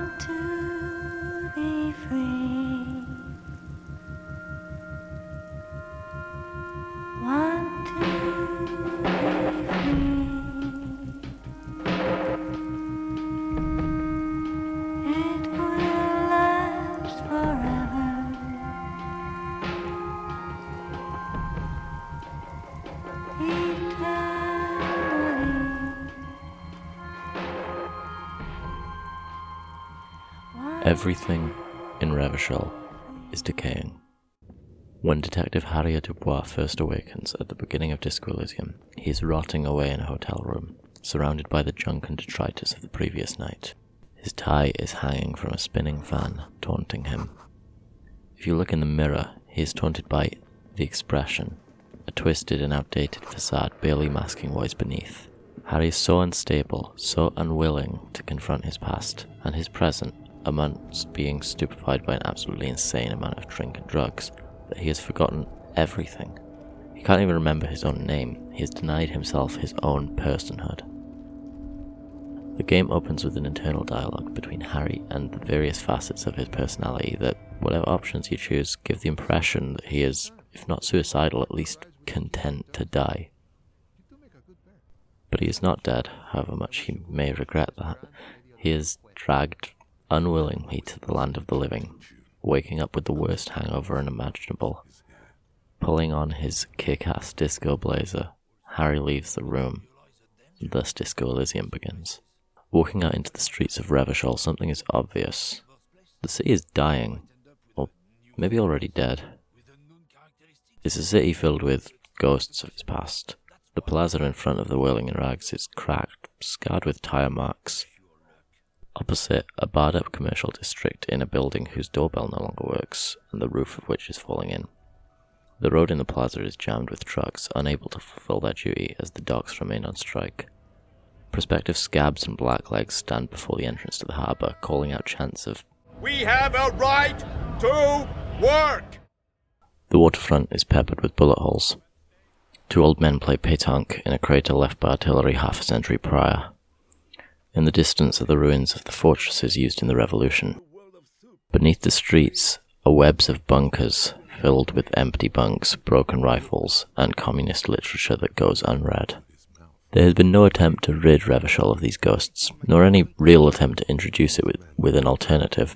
Want to be free. Want to be free. It will last forever. Everything in Revachol is decaying. When Detective Harriet Dubois first awakens at the beginning of Disco Elysium, he is rotting away in a hotel room, surrounded by the junk and detritus of the previous night. His tie is hanging from a spinning fan, taunting him. If you look in the mirror, he is taunted by the expression, a twisted and outdated facade barely masking what is beneath. Harry is so unstable, so unwilling to confront his past and his present, amongst being stupefied by an absolutely insane amount of drink and drugs, that he has forgotten everything. He can't even remember his own name. He has denied himself his own personhood. The game opens with an internal dialogue between Harry and the various facets of his personality that, whatever options you choose, give the impression that he is, if not suicidal, at least content to die. But he is not dead, however much he may regret that. He is dragged unwillingly to the land of the living, waking up with the worst hangover unimaginable. Pulling on his kick-ass disco blazer, Harry leaves the room, and thus Disco Elysium begins. Walking out into the streets of Revachol, something is obvious. The city is dying, or maybe already dead. It's a city filled with ghosts of its past. The plaza in front of the Whirling in Rags is cracked, scarred with tire marks. Opposite, a barred-up commercial district in a building whose doorbell no longer works, and the roof of which is falling in. The road in the plaza is jammed with trucks, unable to fulfill their duty as the docks remain on strike. Prospective scabs and blacklegs stand before the entrance to the harbour, calling out chants of, "We have a right to work!" The waterfront is peppered with bullet holes. Two old men play pétanque in a crater left by artillery half a century prior. In the distance are the ruins of the fortresses used in the Revolution. Beneath the streets are webs of bunkers filled with empty bunks, broken rifles, and communist literature that goes unread. There has been no attempt to rid Revachol of these ghosts, nor any real attempt to introduce it with an alternative.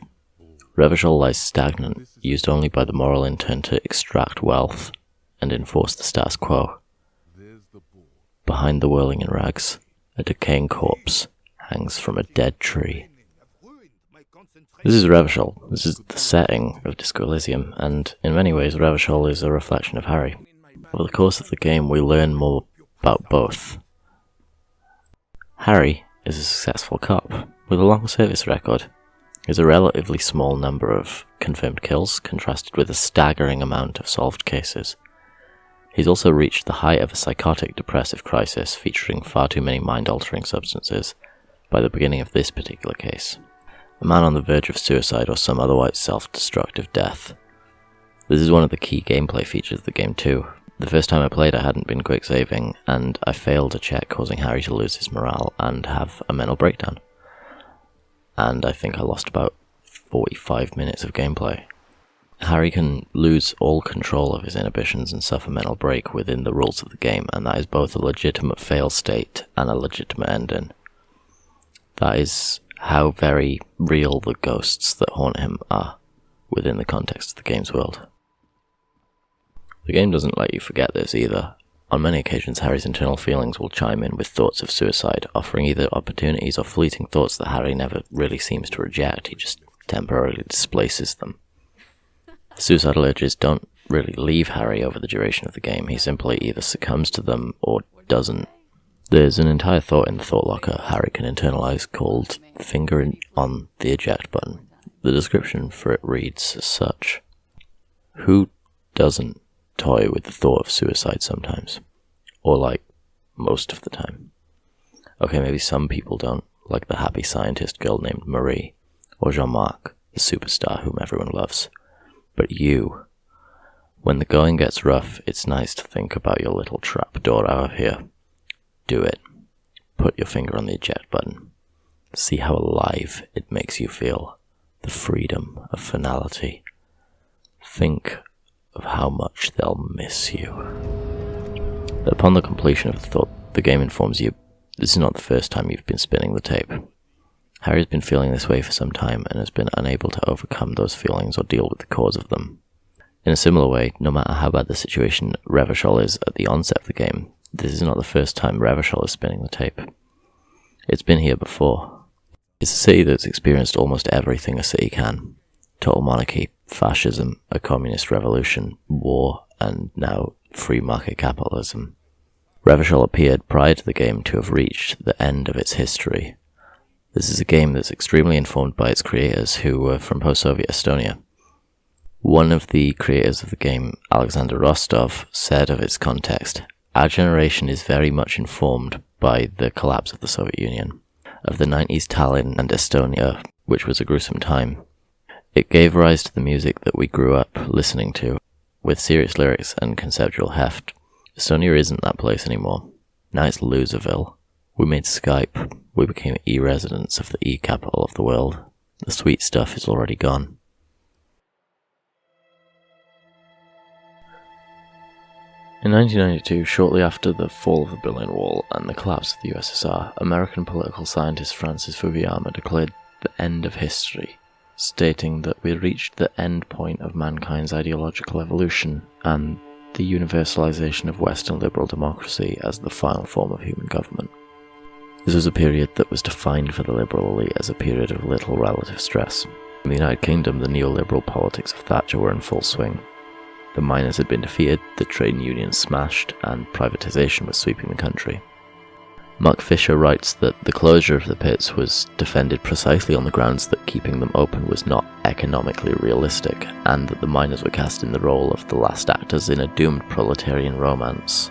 Revachol lies stagnant, used only by the moral intent to extract wealth and enforce the status quo. Behind the Whirling in Rags, a decaying corpse hangs from a dead tree. This is Revachol. This is the setting of Disco Elysium, and in many ways Revachol is a reflection of Harry. Over the course of the game we learn more about both. Harry is a successful cop, with a long service record. He has a relatively small number of confirmed kills, contrasted with a staggering amount of solved cases. He's also reached the height of a psychotic depressive crisis featuring far too many mind-altering substances by the beginning of this particular case. A man on the verge of suicide or some otherwise self-destructive death. This is one of the key gameplay features of the game too. The first time I played I hadn't been quick saving, and I failed a check causing Harry to lose his morale and have a mental breakdown. And I think I lost about 45 minutes of gameplay. Harry can lose all control of his inhibitions and suffer mental break within the rules of the game, and that is both a legitimate fail state and a legitimate ending. That is how very real the ghosts that haunt him are within the context of the game's world. The game doesn't let you forget this either. On many occasions, Harry's internal feelings will chime in with thoughts of suicide, offering either opportunities or fleeting thoughts that Harry never really seems to reject. He just temporarily displaces them. The suicidal urges don't really leave Harry over the duration of the game. He simply either succumbs to them or doesn't. There's an entire thought in the thought locker Harry can internalize called "finger on the eject button." The description for it reads as such: who doesn't toy with the thought of suicide sometimes? Or like, most of the time. Okay, maybe some people don't, like the happy scientist girl named Marie, or Jean-Marc, the superstar whom everyone loves. But you, when the going gets rough, it's nice to think about your little trapdoor out here. Do it. Put your finger on the eject button. See how alive it makes you feel. The freedom of finality. Think of how much they'll miss you. Upon the completion of the thought, the game informs you this is not the first time you've been spinning the tape. Harry's been feeling this way for some time and has been unable to overcome those feelings or deal with the cause of them. In a similar way, no matter how bad the situation Revachol is at the onset of the game, this is not the first time Revachol is spinning the tape. It's been here before. It's a city that's experienced almost everything a city can. Total monarchy, fascism, a communist revolution, war, and now free market capitalism. Revachol appeared prior to the game to have reached the end of its history. This is a game that's extremely informed by its creators, who were from post-Soviet Estonia. One of the creators of the game, Alexander Rostov, said of its context, "Our generation is very much informed by the collapse of the Soviet Union, of the 90s Tallinn and Estonia, which was a gruesome time. It gave rise to the music that we grew up listening to, with serious lyrics and conceptual heft. Estonia isn't that place anymore. Now it's Loserville. We made Skype. We became e-residents of the e-capital of the world. The sweet stuff is already gone." In 1992, shortly after the fall of the Berlin Wall and the collapse of the USSR, American political scientist Francis Fukuyama declared the end of history, stating that we had reached the end point of mankind's ideological evolution and the universalization of Western liberal democracy as the final form of human government. This was a period that was defined for the liberal elite as a period of little relative stress. In the United Kingdom, the neoliberal politics of Thatcher were in full swing. The miners had been defeated, the trade unions smashed, and privatization was sweeping the country. Mark Fisher writes that the closure of the pits was defended precisely on the grounds that keeping them open was not economically realistic, and that the miners were cast in the role of the last actors in a doomed proletarian romance.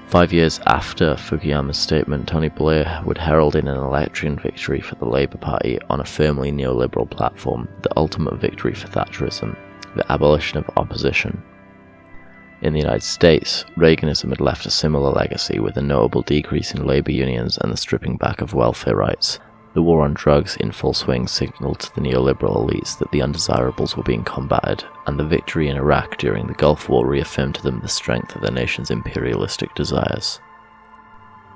5 years after Fukuyama's statement, Tony Blair would herald in an election victory for the Labour Party on a firmly neoliberal platform, the ultimate victory for Thatcherism, the abolition of opposition. In the United States, Reaganism had left a similar legacy with a notable decrease in labour unions and the stripping back of welfare rights. The war on drugs in full swing signalled to the neoliberal elites that the undesirables were being combated, and the victory in Iraq during the Gulf War reaffirmed to them the strength of their nation's imperialistic desires.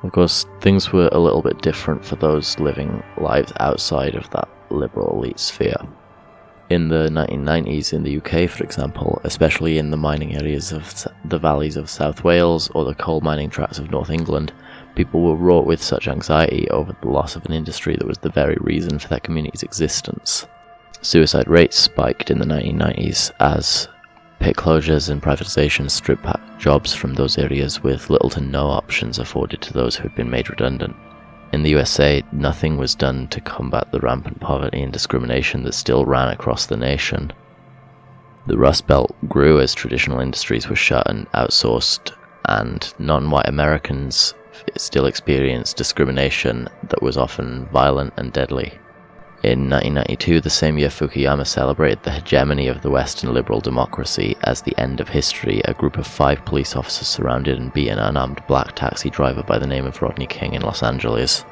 Of course, things were a little bit different for those living lives outside of that liberal elite sphere. In the 1990s in the UK, for example, especially in the mining areas of the valleys of South Wales or the coal mining tracts of North England, people were wrought with such anxiety over the loss of an industry that was the very reason for their community's existence. Suicide rates spiked in the 1990s as pit closures and privatisation stripped back jobs from those areas with little to no options afforded to those who had been made redundant. In the USA, nothing was done to combat the rampant poverty and discrimination that still ran across the nation. The Rust Belt grew as traditional industries were shut and outsourced, and non-white Americans still experienced discrimination that was often violent and deadly. In 1992, the same year Fukuyama celebrated the hegemony of the Western liberal democracy as the end of history, a group of 5 police officers surrounded and beat an unarmed black taxi driver by the name of Rodney King in Los Angeles.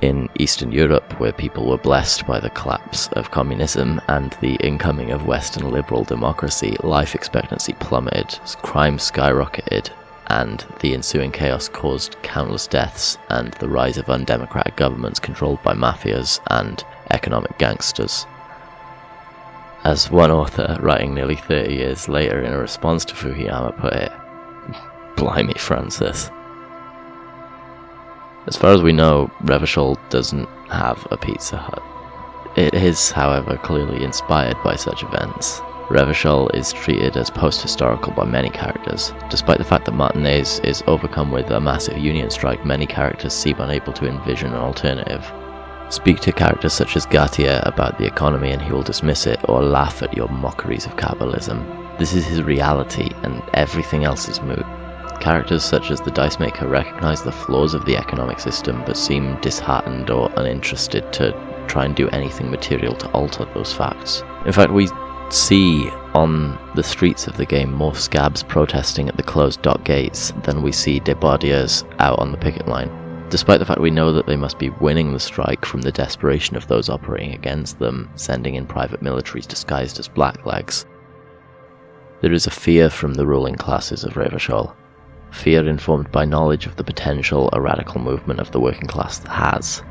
In Eastern Europe, where people were blessed by the collapse of communism and the incoming of Western liberal democracy, life expectancy plummeted, crime skyrocketed, and the ensuing chaos caused countless deaths and the rise of undemocratic governments controlled by mafias and economic gangsters. As one author, writing nearly 30 years later in a response to Fukuyama, put it, "Blimey, Francis." As far as we know, Revachol doesn't have a Pizza Hut. It is, however, clearly inspired by such events. Revachol is treated as post-historical by many characters. Despite the fact that Martinez is overcome with a massive union strike, many characters seem unable to envision an alternative. Speak to characters such as Gautier about the economy and he will dismiss it or laugh at your mockeries of capitalism. This is his reality and everything else is moot. Characters such as the Dice Maker recognize the flaws of the economic system but seem disheartened or uninterested to try and do anything material to alter those facts. In fact, we see on the streets of the game more scabs protesting at the closed dock gates than we see debaudiers out on the picket line. Despite the fact we know that they must be winning the strike from the desperation of those operating against them, sending in private militaries disguised as blacklegs, there is a fear from the ruling classes of Revachol. Fear informed by knowledge of the potential a radical movement of the working class has,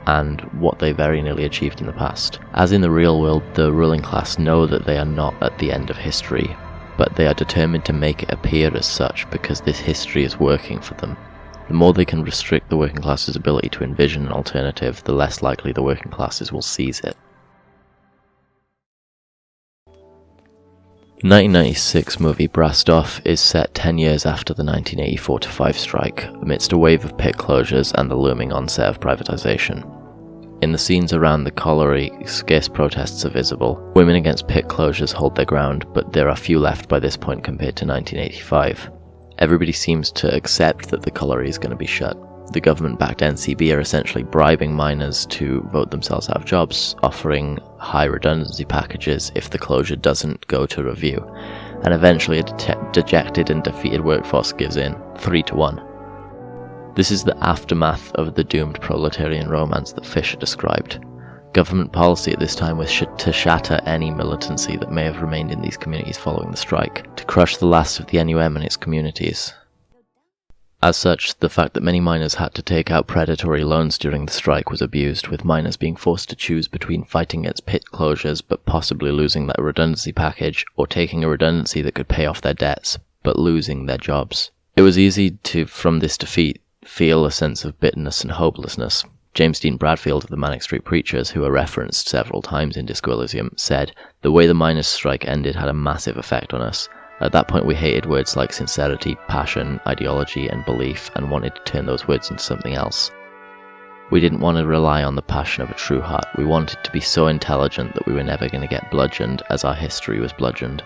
and what they very nearly achieved in the past. As in the real world, the ruling class know that they are not at the end of history, but they are determined to make it appear as such because this history is working for them. The more they can restrict the working class's ability to envision an alternative, the less likely the working classes will seize it. The 1996 movie Brastov is set 10 years after the 1984-5 strike, amidst a wave of pit closures and the looming onset of privatization. In the scenes around the colliery, scarce protests are visible. Women against pit closures hold their ground, but there are few left by this point compared to 1985. Everybody seems to accept that the colliery is going to be shut. The government-backed NCB are essentially bribing miners to vote themselves out of jobs, offering high redundancy packages if the closure doesn't go to review, and eventually a dejected and defeated workforce gives in, 3-1. This is the aftermath of the doomed proletarian romance that Fischer described. Government policy at this time was to shatter any militancy that may have remained in these communities following the strike, to crush the last of the NUM in its communities. As such, the fact that many miners had to take out predatory loans during the strike was abused, with miners being forced to choose between fighting against pit closures but possibly losing that redundancy package, or taking a redundancy that could pay off their debts, but losing their jobs. It was easy to, from this defeat, feel a sense of bitterness and hopelessness. James Dean Bradfield of the Manic Street Preachers, who are referenced several times in Disco Elysium, said, "The way the miners' strike ended had a massive effect on us. At that point we hated words like sincerity, passion, ideology and belief and wanted to turn those words into something else. We didn't want to rely on the passion of a true heart. We wanted to be so intelligent that we were never going to get bludgeoned as our history was bludgeoned."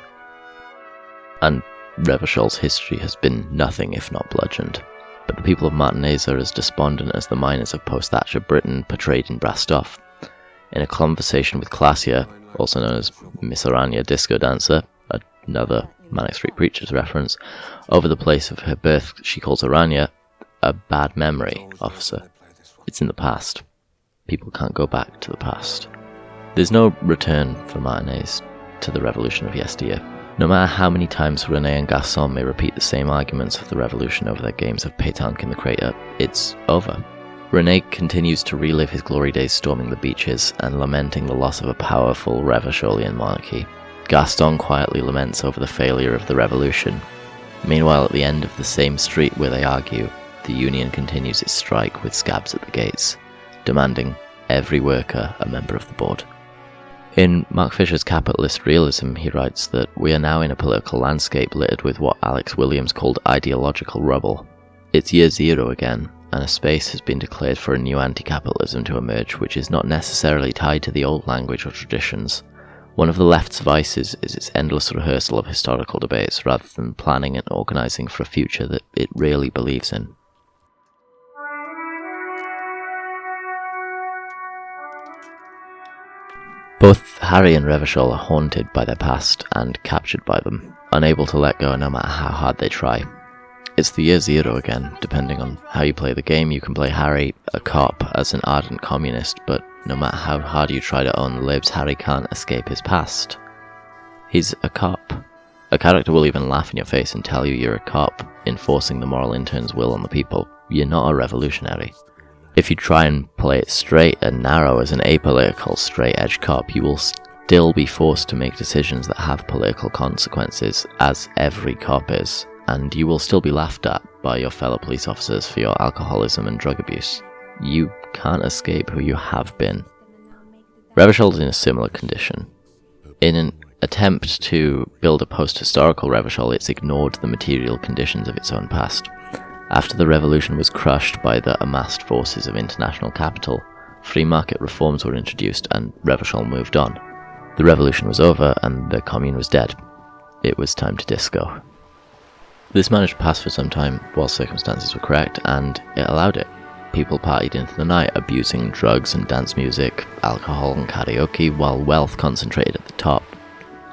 And Revachol's history has been nothing if not bludgeoned. But the people of Martinez are as despondent as the miners of post-Thatcher Britain portrayed in Brastov. In a conversation with Klasia, also known as Miss Orania Disco Dancer, another Manic Street Preachers reference, over the place of her birth she calls Orania a bad memory officer. It's in the past. People can't go back to the past. There's no return for Martinez to the revolution of yesteryear. No matter how many times René and Gaston may repeat the same arguments of the revolution over their games of pétanque in the crater, it's over. René continues to relive his glory days storming the beaches and lamenting the loss of a powerful Revacholian monarchy. Gaston quietly laments over the failure of the revolution. Meanwhile, at the end of the same street where they argue, the union continues its strike with scabs at the gates, demanding every worker a member of the board. In Mark Fisher's capitalist realism, he writes that we are now in a political landscape littered with what Alex Williams called ideological rubble. It's year zero again, and a space has been declared for a new anti-capitalism to emerge, which is not necessarily tied to the old language or traditions. One of the left's vices is its endless rehearsal of historical debates, rather than planning and organising for a future that it really believes in. Both Harry and Revachol are haunted by their past and captured by them, unable to let go no matter how hard they try. It's the year zero again. Depending on how you play the game, you can play Harry, a cop, as an ardent communist, but no matter how hard you try to own the libs, Harry can't escape his past. He's a cop. A character will even laugh in your face and tell you you're a cop, enforcing the moral intern's will on the people. You're not a revolutionary. If you try and play it straight and narrow as an apolitical, straight-edge cop, you will still be forced to make decisions that have political consequences, as every cop is, and you will still be laughed at by your fellow police officers for your alcoholism and drug abuse. You can't escape who you have been. Revachol's in a similar condition. In an attempt to build a post-historical Revachol, it's ignored the material conditions of its own past. After the revolution was crushed by the amassed forces of international capital, free market reforms were introduced and Revachol moved on. The revolution was over and the commune was dead. It was time to disco. This managed to pass for some time while circumstances were correct, and it allowed it. People partied into the night, abusing drugs and dance music, alcohol and karaoke, while wealth concentrated at the top,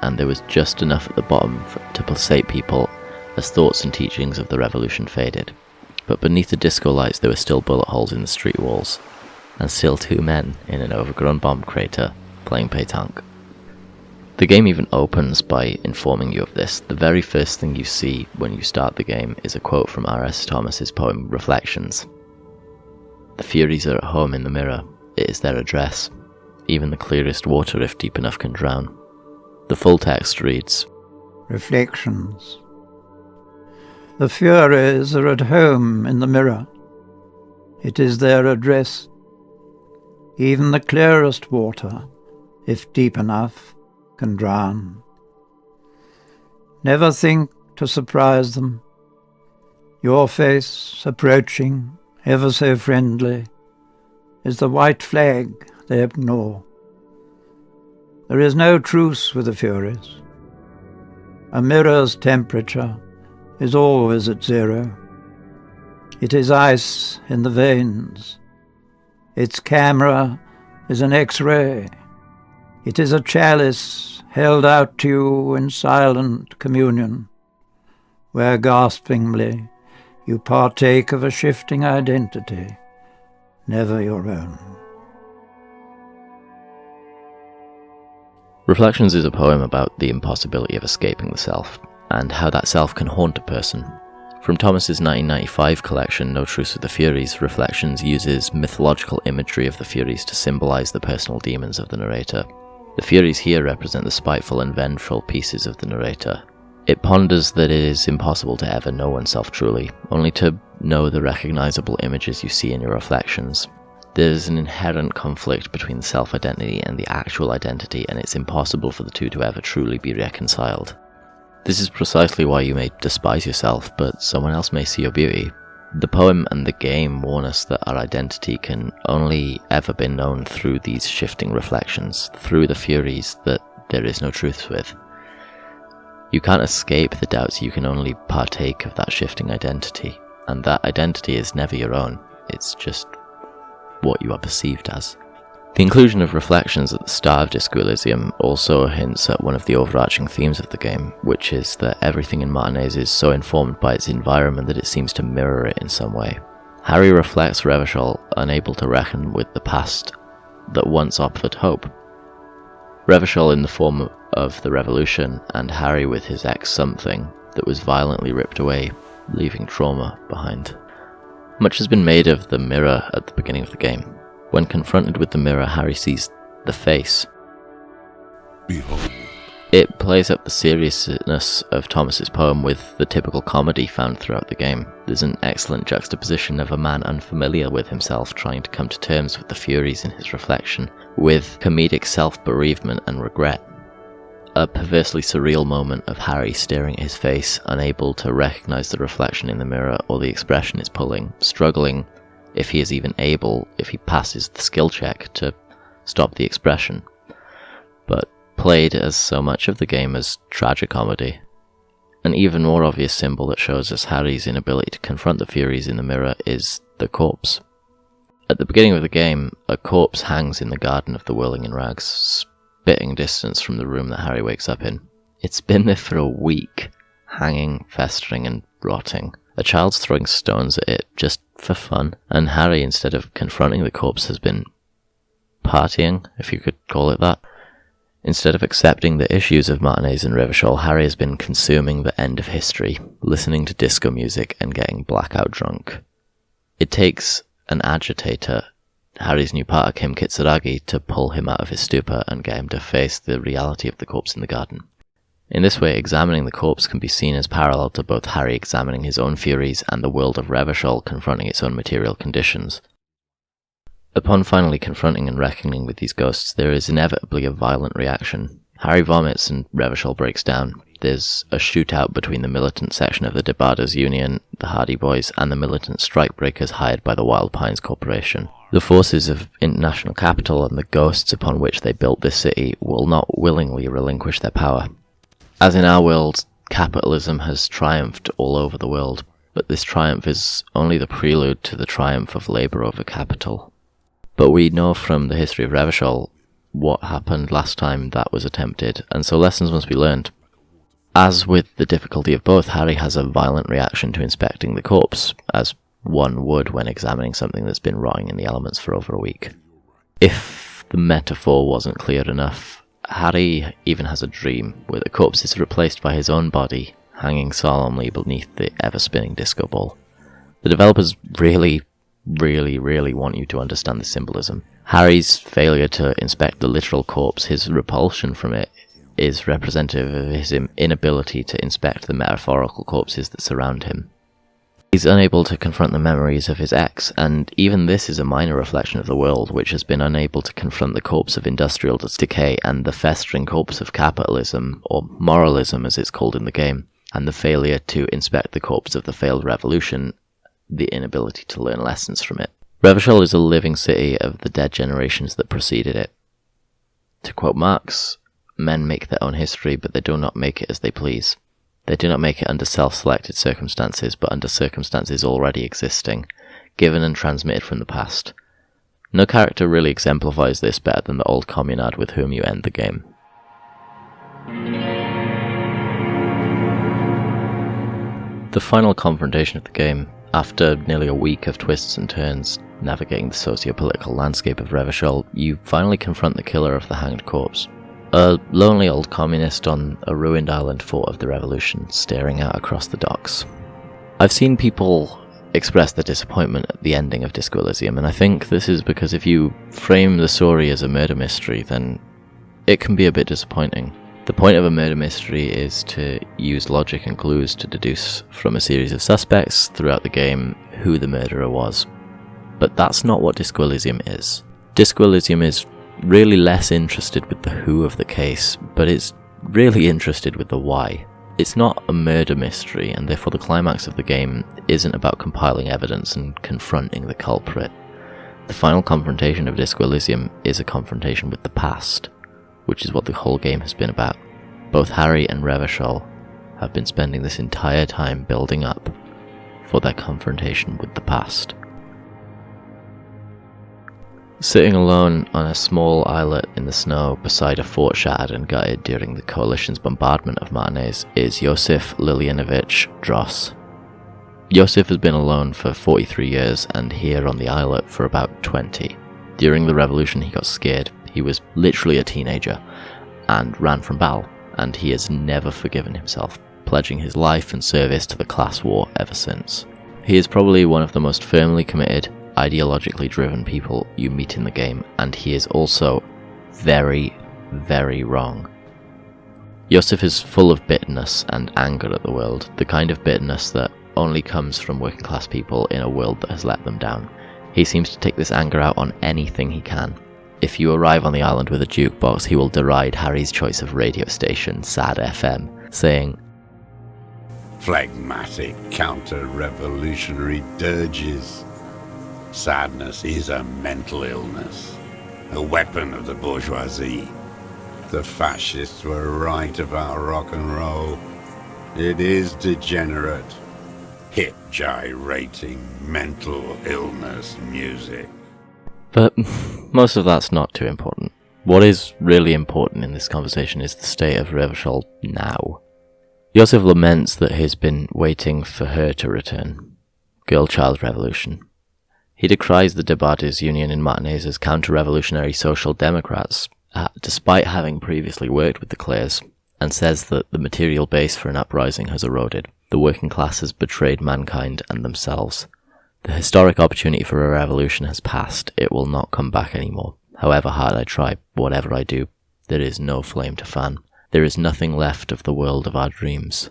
and there was just enough at the bottom to placate people as thoughts and teachings of the revolution faded. but beneath the disco lights there were still bullet holes in the street walls, and still 2 men in an overgrown bomb crater playing pétanque. The game even opens by informing you of this. The very first thing you see when you start the game is a quote from R.S. Thomas's poem Reflections. The Furies are at home in the mirror. It is their address. Even the clearest water, if deep enough, can drown. The full text reads, Reflections. The Furies are at home in the mirror. It is their address. Even the clearest water, if deep enough, can drown. Never think to surprise them. Your face, approaching, ever so friendly, is the white flag they ignore. There is no truce with the Furies. A mirror's temperature is always at 0. It is ice in the veins. Its camera is an X-ray. It is a chalice held out to you in silent communion, where gaspingly you partake of a shifting identity, never your own. Reflections is a poem about the impossibility of escaping the self, and how that self can haunt a person. From Thomas's 1995 collection, No Truce with the Furies, Reflections uses mythological imagery of the Furies to symbolise the personal demons of the narrator. The Furies here represent the spiteful and vengeful pieces of the narrator. It ponders that it is impossible to ever know oneself truly, only to know the recognisable images you see in your reflections. There is an inherent conflict between the self-identity and the actual identity, and it's impossible for the two to ever truly be reconciled. This is precisely why you may despise yourself, but someone else may see your beauty. The poem and the game warn us that our identity can only ever be known through these shifting reflections, through the Furies that there is no truth with. You can't escape the doubts, you can only partake of that shifting identity, and that identity is never your own, it's just what you are perceived as. The inclusion of reflections at the start of Disco Elysium also hints at one of the overarching themes of the game, which is that everything in Martinez is so informed by its environment that it seems to mirror it in some way. Harry reflects Revachol, unable to reckon with the past that once offered hope. Revachol in the form of the revolution, and Harry with his ex-something that was violently ripped away, leaving trauma behind. Much has been made of the mirror at the beginning of the game. When confronted with the mirror, Harry sees the face. Behold. It plays up the seriousness of Thomas's poem with the typical comedy found throughout the game. There's an excellent juxtaposition of a man unfamiliar with himself trying to come to terms with the Furies in his reflection, with comedic self-bereavement and regret. A perversely surreal moment of Harry staring at his face, unable to recognise the reflection in the mirror or the expression it's pulling, struggling, if he is even able, if he passes the skill check, to stop the expression. But played as so much of the game as tragicomedy. An even more obvious symbol that shows us Harry's inability to confront the Furies in the mirror is the corpse. At the beginning of the game, a corpse hangs in the garden of the Whirling in Rags, spitting distance from the room that Harry wakes up in. It's been there for a week, hanging, festering and rotting. A child's throwing stones at it just for fun, and Harry, instead of confronting the corpse, has been partying, if you could call it that. Instead of accepting the issues of Martinez and Revachol, Harry has been consuming the end of history, listening to disco music and getting blackout drunk. It takes an agitator, Harry's new partner Kim Kitsuragi, to pull him out of his stupor and get him to face the reality of the corpse in the garden. In this way, examining the corpse can be seen as parallel to both Harry examining his own Furies and the world of Revachol confronting its own material conditions. Upon finally confronting and reckoning with these ghosts, there is inevitably a violent reaction. Harry vomits and Revachol breaks down. There's a shootout between the militant section of the Debadas Union, the Hardy Boys, and the militant strikebreakers hired by the Wild Pines Corporation. The forces of international capital and the ghosts upon which they built this city will not willingly relinquish their power. As in our world, capitalism has triumphed all over the world, but this triumph is only the prelude to the triumph of labour over capital. But we know from the history of Revachol what happened last time that was attempted, and so lessons must be learned. As with the difficulty of both, Harry has a violent reaction to inspecting the corpse, as one would when examining something that's been rotting in the elements for over a week. If the metaphor wasn't clear enough, Harry even has a dream where the corpse is replaced by his own body, hanging solemnly beneath the ever-spinning disco ball. The developers really want you to understand the symbolism. Harry's failure to inspect the literal corpse, his repulsion from it, is representative of his inability to inspect the metaphorical corpses that surround him. He's unable to confront the memories of his ex, and even this is a minor reflection of the world, which has been unable to confront the corpse of industrial decay and the festering corpse of capitalism, or moralism as it's called in the game, and the failure to inspect the corpse of the failed revolution, the inability to learn lessons from it. Revachol is a living city of the dead generations that preceded it. To quote Marx, men make their own history, but they do not make it as they please. They do not make it under self-selected circumstances, but under circumstances already existing, given and transmitted from the past. No character really exemplifies this better than the old communard with whom you end the game. The final confrontation of the game, after nearly a week of twists and turns, navigating the socio-political landscape of Revachol, you finally confront the killer of the hanged corpse. A lonely old communist on a ruined island fort of the revolution, staring out across the docks. I've seen people express their disappointment at the ending of Disco Elysium, and I think this is because if you frame the story as a murder mystery, then it can be a bit disappointing. The point of a murder mystery is to use logic and clues to deduce from a series of suspects throughout the game who the murderer was. But that's not what Disco Elysium is. Disco Elysium is really less interested with the who of the case, but it's really interested with the why. It's not a murder mystery, and therefore the climax of the game isn't about compiling evidence and confronting the culprit. The final confrontation of Disco Elysium is a confrontation with the past, which is what the whole game has been about. Both Harry and Revachol have been spending this entire time building up for their confrontation with the past. Sitting alone on a small islet in the snow beside a fort shattered and gutted during the coalition's bombardment of Martinez is Joseph Lilianovich-Dros. Joseph has been alone for 43 years and here on the islet for about 20. During the revolution he got scared. He was literally a teenager and ran from battle, and he has never forgiven himself, pledging his life and service to the class war ever since. He is probably one of the most firmly committed, ideologically driven people you meet in the game, and he is also very, very wrong. Joseph is full of bitterness and anger at the world, the kind of bitterness that only comes from working class people in a world that has let them down. He seems to take this anger out on anything he can. If you arrive on the island with a jukebox, he will deride Harry's choice of radio station, Sad FM, saying, "Phlegmatic counter-revolutionary dirges. Sadness is a mental illness, a weapon of the bourgeoisie. The fascists were right about rock and roll. It is degenerate, hip-gyrating, mental illness music." But most of that's not too important. What is really important in this conversation is the state of Revachol now. Joseph laments that he's been waiting for her to return. Girl-child revolution. He decries the Debarders Union in Martinez as counter-revolutionary social democrats, despite having previously worked with the Clares, and says that the material base for an uprising has eroded. The working class has betrayed mankind and themselves. The historic opportunity for a revolution has passed. It will not come back anymore. However hard I try, whatever I do, there is no flame to fan. There is nothing left of the world of our dreams.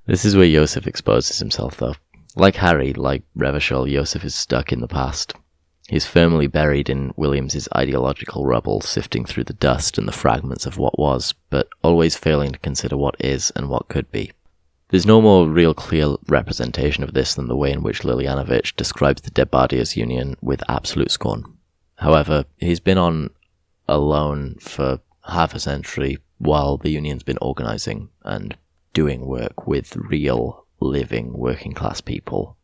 This is where Joseph exposes himself, though. Like Harry, like Revachol, Joseph is stuck in the past. He's firmly buried in Williams's ideological rubble, sifting through the dust and the fragments of what was, but always failing to consider what is and what could be. There's no more real clear representation of this than the way in which Lilianovich describes the Debarders Union with absolute scorn. However, he's been on alone for half a century while the union's been organising and doing work with real, living, working class people.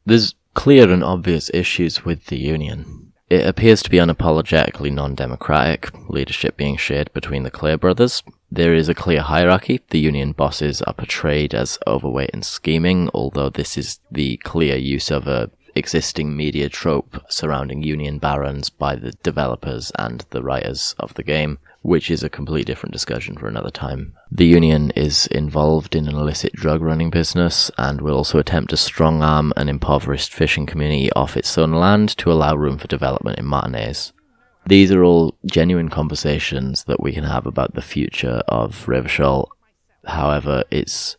There's clear and obvious issues with the union. It appears to be unapologetically non-democratic, leadership being shared between the Clear brothers. There is a clear hierarchy. The union bosses are portrayed as overweight and scheming, although this is the clear use of a existing media trope surrounding union barons by the developers and the writers of the game, which is a completely different discussion for another time. The union is involved in an illicit drug running business and will also attempt to strong-arm an impoverished fishing community off its own land to allow room for development in Martinez. These are all genuine conversations that we can have about the future of Revachol. However, it's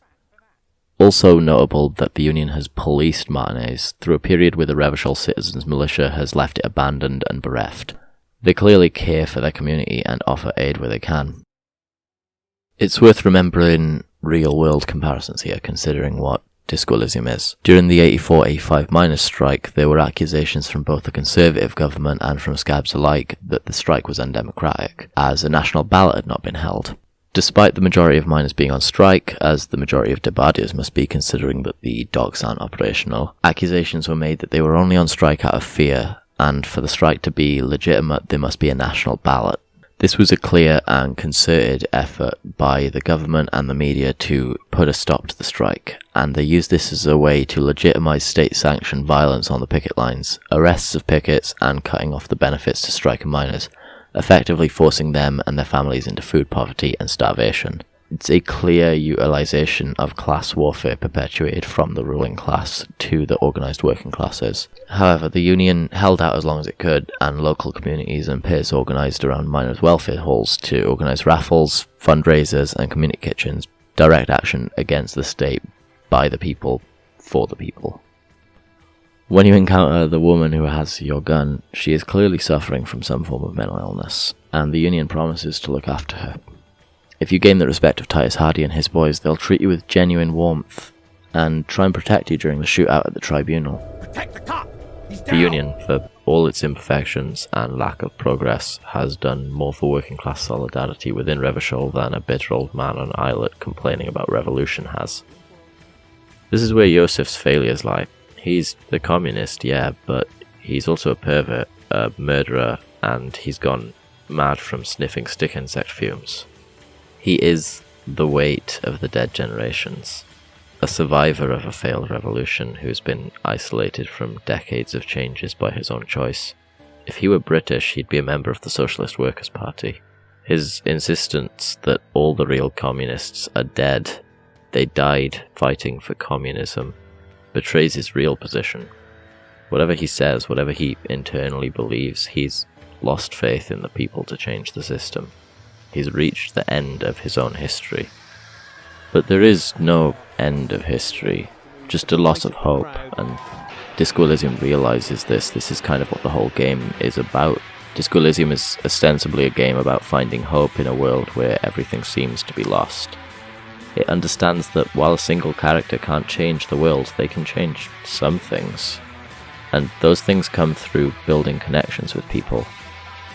also notable that the Union has policed Martinez through a period where the Revachol citizens' militia has left it abandoned and bereft. They clearly care for their community and offer aid where they can. It's worth remembering real-world comparisons here, considering what Disco Elysium is. During the 84-85 miners' strike, there were accusations from both the Conservative government and from scabs alike that the strike was undemocratic, as a national ballot had not been held. Despite the majority of miners being on strike, as the majority of Debadiers must be considering that the docks aren't operational, accusations were made that they were only on strike out of fear, and for the strike to be legitimate there must be a national ballot. This was a clear and concerted effort by the government and the media to put a stop to the strike, and they used this as a way to legitimise state-sanctioned violence on the picket lines, arrests of pickets, and cutting off the benefits to striking miners, effectively forcing them and their families into food poverty and starvation. It's a clear utilisation of class warfare perpetuated from the ruling class to the organised working classes. However, the union held out as long as it could, and local communities and peers organised around miners' welfare halls to organise raffles, fundraisers and community kitchens, direct action against the state by the people, for the people. When you encounter the woman who has your gun, she is clearly suffering from some form of mental illness, and the union promises to look after her. If you gain the respect of Titus Hardy and his boys, they'll treat you with genuine warmth and try and protect you during the shootout at the tribunal. Protect the cop! He's The down! union, for all its imperfections and lack of progress, has done more for working class solidarity within Revachol than a bitter old man on an islet complaining about revolution has. This is where Yosef's failures lie. He's the communist, yeah, but he's also a pervert, a murderer, and he's gone mad from sniffing stick insect fumes. He is the weight of the dead generations, a survivor of a failed revolution who's been isolated from decades of changes by his own choice. If he were British, he'd be a member of the Socialist Workers' Party. His insistence that all the real communists are dead, they died fighting for communism, betrays his real position. Whatever he says, whatever he internally believes, he's lost faith in the people to change the system. He's reached the end of his own history. But there is no end of history, just a loss of hope, and Disco Elysium realises this. This is kind of what the whole game is about. Disco Elysium is ostensibly a game about finding hope in a world where everything seems to be lost. It understands that while a single character can't change the world, they can change some things. And those things come through building connections with people.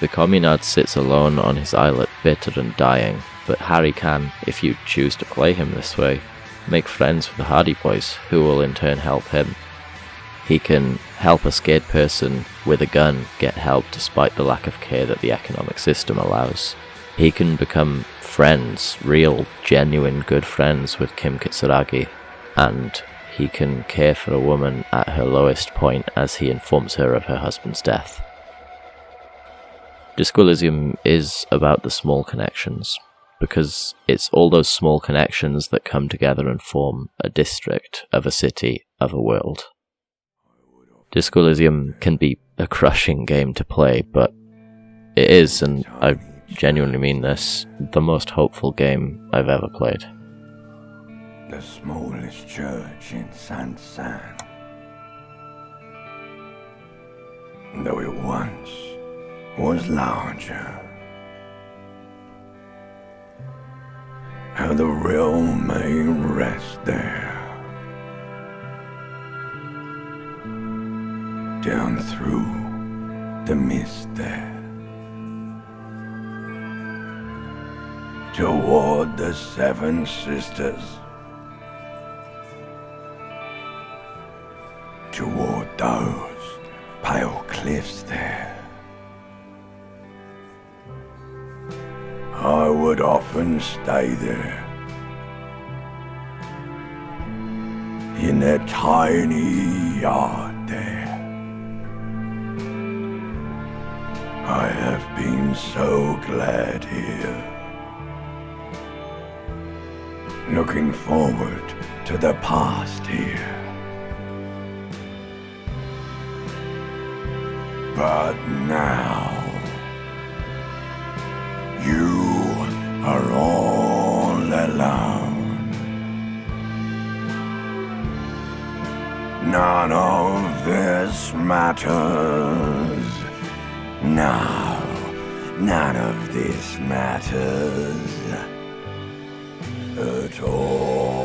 The communard sits alone on his islet, bitter and dying, but Harry can, if you choose to play him this way, make friends with the Hardy Boys, who will in turn help him. He can help a scared person with a gun get help despite the lack of care that the economic system allows. He can become friends, real, genuine good friends with Kim Kitsuragi, and he can care for a woman at her lowest point as he informs her of her husband's death. Disco Elysium is about the small connections, because it's all those small connections that come together and form a district, of a city, of a world. Disco Elysium can be a crushing game to play, but it is, and I genuinely mean this, the most hopeful game I've ever played. The smallest church in Saint-Saëns, though it once was larger. How the realm may rest there, down through the mist there, toward the Seven Sisters, toward those pale cliffs there. I would often stay there. In that tiny yard there. I have been so glad here. Looking forward to the past here. But now, you are all alone. None of this matters. No, none of this matters at all.